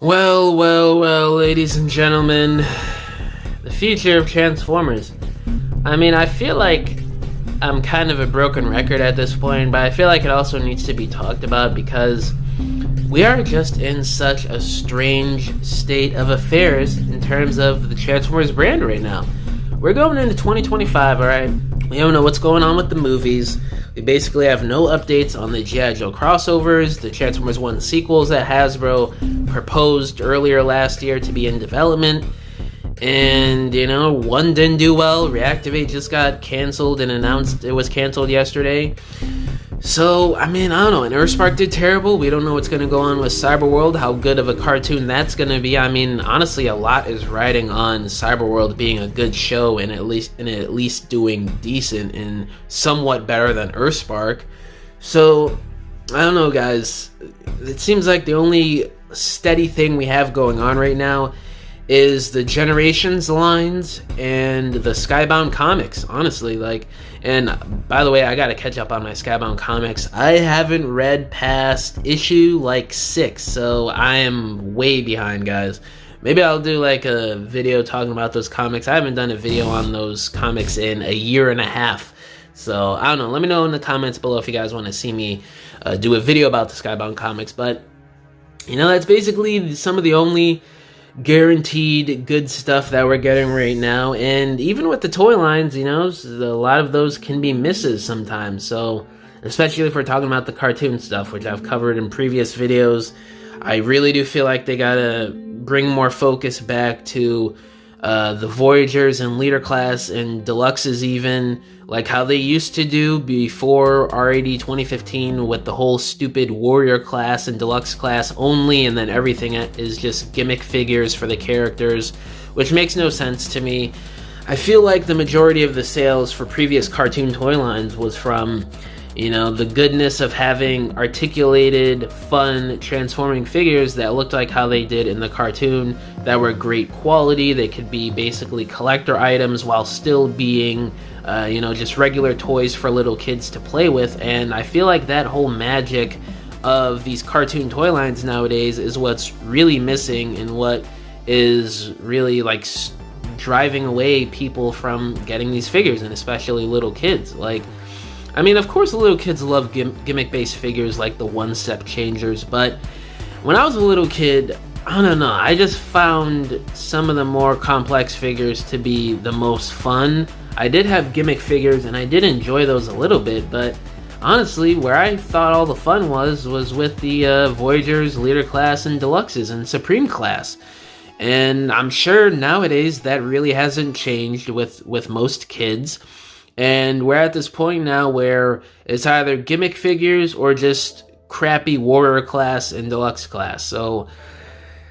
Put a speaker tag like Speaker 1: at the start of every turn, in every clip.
Speaker 1: Well, ladies and gentlemen, the future of Transformers. I mean, I feel like I'm kind of a broken record at this point, but I feel like it also needs to be talked about because we are just in such a strange state of affairs in terms of the Transformers brand right now. We're going into 2025, alright? We don't know what's going on with the movies. We basically have no updates on the G.I. Joe crossovers, the Transformers 1 sequels that Hasbro proposed earlier last year to be in development. And, one didn't do well. Reactivate just got canceled and announced it was canceled yesterday. So, I don't know. And Earthspark did terrible. We don't know what's going to go on with Cyberworld, how good of a cartoon that's going to be. Honestly, a lot is riding on Cyberworld being a good show and at least doing decent and somewhat better than Earthspark. So, I don't know, guys. It seems like the only steady thing we have going on right now is the Generations lines and the Skybound comics, honestly. And by the way, I gotta catch up on my Skybound comics. I haven't read past issue 6, so I am way behind, guys. Maybe I'll do a video talking about those comics. I haven't done a video on those comics in a year and a half. So, I don't know. Let me know in the comments below if you guys want to see me do a video about the Skybound comics. But, that's basically some of the only guaranteed good stuff that we're getting right now. And even with the toy lines, a lot of those can be misses sometimes. So, especially if we're talking about the cartoon stuff, which I've covered in previous videos, I really do feel like they gotta bring more focus back to the Voyagers and Leader Class and Deluxes, even like how they used to do before R80 2015 with the whole stupid Warrior Class and Deluxe Class only, and then everything is just gimmick figures for the characters, which makes no sense to me. I feel like the majority of the sales for previous cartoon toy lines was from the goodness of having articulated, fun, transforming figures that looked like how they did in the cartoon, that were great quality. They could be basically collector items while still being, just regular toys for little kids to play with. And I feel like that whole magic of these cartoon toy lines nowadays is what's really missing and what is really driving away people from getting these figures, and especially little kids. Of course, the little kids love gimmick-based figures like the one-step changers, but when I was a little kid, I don't know, I just found some of the more complex figures to be the most fun. I did have gimmick figures, and I did enjoy those a little bit, but honestly, where I thought all the fun was with the Voyagers, Leader Class, and Deluxes, and Supreme Class. And I'm sure nowadays that really hasn't changed with most kids. And we're at this point now where it's either gimmick figures or just crappy Warrior Class and Deluxe Class. So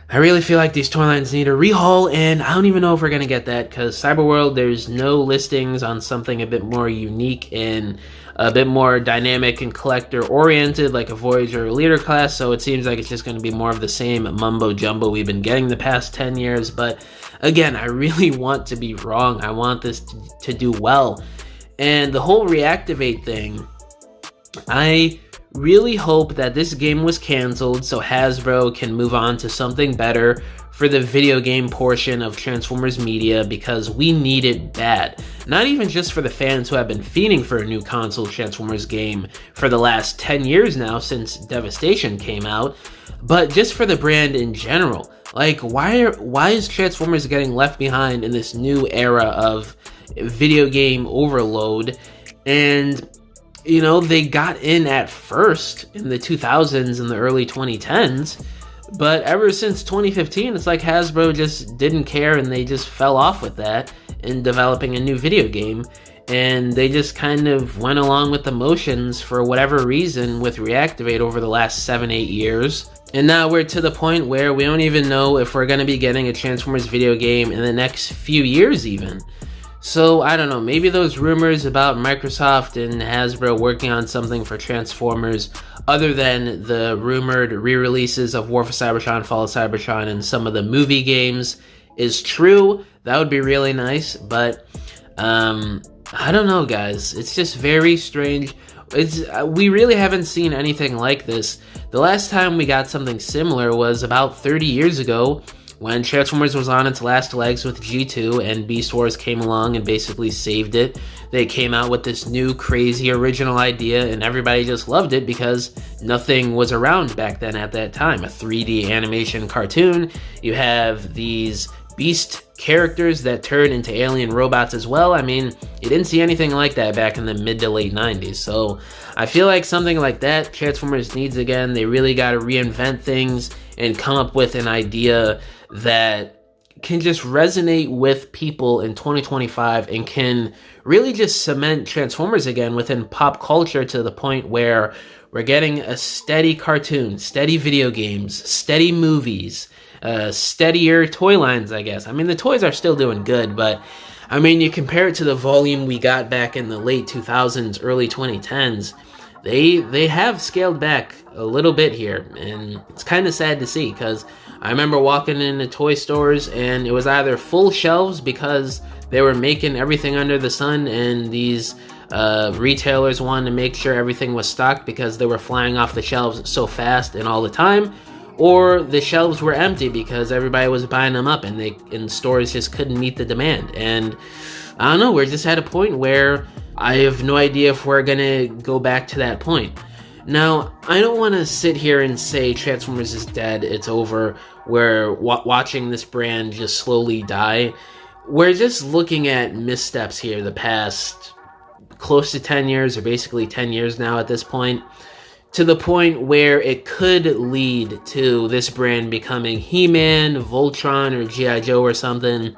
Speaker 1: I really feel like these toy lines need a rehaul, and I don't even know if we're going to get that, because Cyberworld, there's no listings on something a bit more unique and a bit more dynamic and collector-oriented, like a Voyager or Leader Class, so it seems like it's just going to be more of the same mumbo-jumbo we've been getting the past 10 years. But again, I really want to be wrong. I want this to do well. And the whole Reactivate thing, I really hope that this game was canceled so Hasbro can move on to something better for the video game portion of Transformers media, because we need it bad. Not even just for the fans who have been feeding for a new console Transformers game for the last 10 years now since Devastation came out, but just for the brand in general. Why is Transformers getting left behind in this new era of video game overload? And they got in at first in the 2000s and the early 2010s, but ever since 2015 it's like Hasbro just didn't care, and they just fell off with that in developing a new video game, and they just kind of went along with the motions for whatever reason with Reactivate over the last 7-8 years. And now we're to the point where we don't even know if we're going to be getting a Transformers video game in the next few years even. So, I don't know, maybe those rumors about Microsoft and Hasbro working on something for Transformers, other than the rumored re-releases of War for Cybertron, Fall of Cybertron, and some of the movie games, is true. That would be really nice, but I don't know, guys. It's just very strange. We really haven't seen anything like this The last time we got something similar was about 30 years ago, when Transformers was on its last legs with G2 and Beast Wars came along and basically saved it. They came out with this new crazy original idea and everybody just loved it because nothing was around back then at that time. A 3D animation cartoon, you have these Beast characters that turn into alien robots as well. I mean, you didn't see anything like that back in the mid to late 90s. So I feel like something like that Transformers needs again. They really got to reinvent things and come up with an idea that can just resonate with people in 2025 and can really just cement Transformers again within pop culture to the point where we're getting a steady cartoon, steady video games, steady movies, steadier toy lines, I guess. I mean, the toys are still doing good, but I mean, you compare it to the volume we got back in the late 2000s, early 2010s, they have scaled back a little bit here, and it's kind of sad to see, because I remember walking into toy stores and it was either full shelves because they were making everything under the sun, and these retailers wanted to make sure everything was stocked because they were flying off the shelves so fast and all the time, or the shelves were empty because everybody was buying them up and stores just couldn't meet the demand. And I don't know, we're just at a point where I have no idea if we're gonna go back to that point. Now, I don't want to sit here and say Transformers is dead, it's over, we're watching this brand just slowly die. We're just looking at missteps here the past close to 10 years, or basically 10 years now at this point, to the point where it could lead to this brand becoming He-Man, Voltron, or G.I. Joe or something.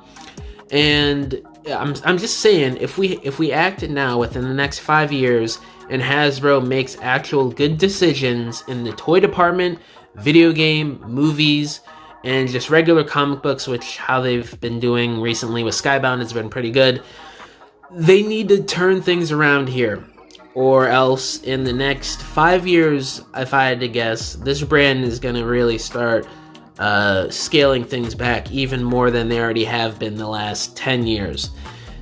Speaker 1: And I'm just saying, if we act now within the next 5 years and Hasbro makes actual good decisions in the toy department, video game, movies, and just regular comic books, which how they've been doing recently with Skybound has been pretty good, they need to turn things around here. Or else in the next 5 years, if I had to guess, this brand is going to really start scaling things back even more than they already have been the last 10 years.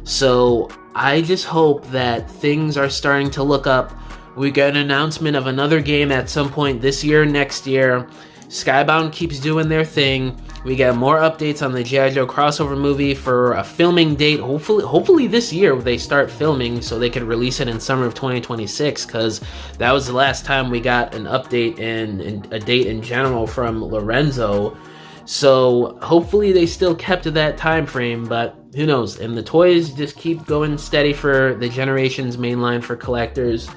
Speaker 1: So I just hope that things are starting to look up. We get an announcement of another game at some point this year, next year. Skybound keeps doing their thing. We get more updates on the G.I. Joe crossover movie for a filming date. Hopefully this year they start filming so they can release it in summer of 2026, because that was the last time we got an update and a date in general from Lorenzo. So hopefully they still kept to that time frame, but who knows. And the toys just keep going steady for the Generations mainline for collectors,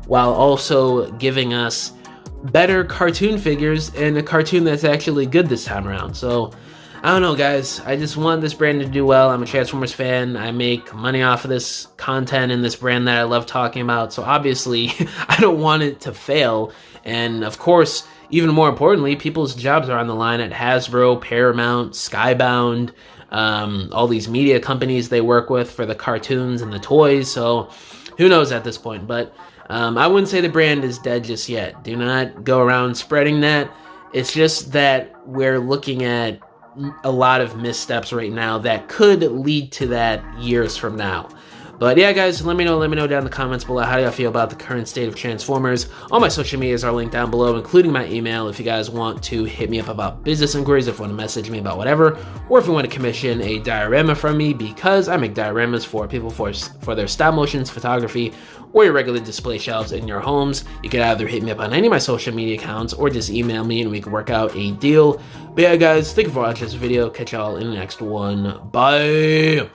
Speaker 1: while also giving us better cartoon figures and a cartoon that's actually good this time around. So I don't know, guys, I just want this brand to do well. I'm a Transformers fan. I make money off of this content and this brand that I love talking about, so obviously I don't want it to fail. And of course, even more importantly, people's jobs are on the line at Hasbro, Paramount, Skybound, all these media companies they work with for the cartoons and the toys. So who knows at this point, but I wouldn't say the brand is dead just yet. Do not go around spreading that. It's just that we're looking at a lot of missteps right now that could lead to that years from now. But yeah, guys, let me know down in the comments below how do y'all feel about the current state of Transformers. All my social medias are linked down below, including my email if you guys want to hit me up about business inquiries, if you want to message me about whatever, or if you want to commission a diorama from me, because I make dioramas for people for their stop motions, photography, or your regular display shelves in your homes. You can either hit me up on any of my social media accounts or just email me and we can work out a deal. But yeah, guys, thank you for watching this video. Catch y'all in the next one. Bye!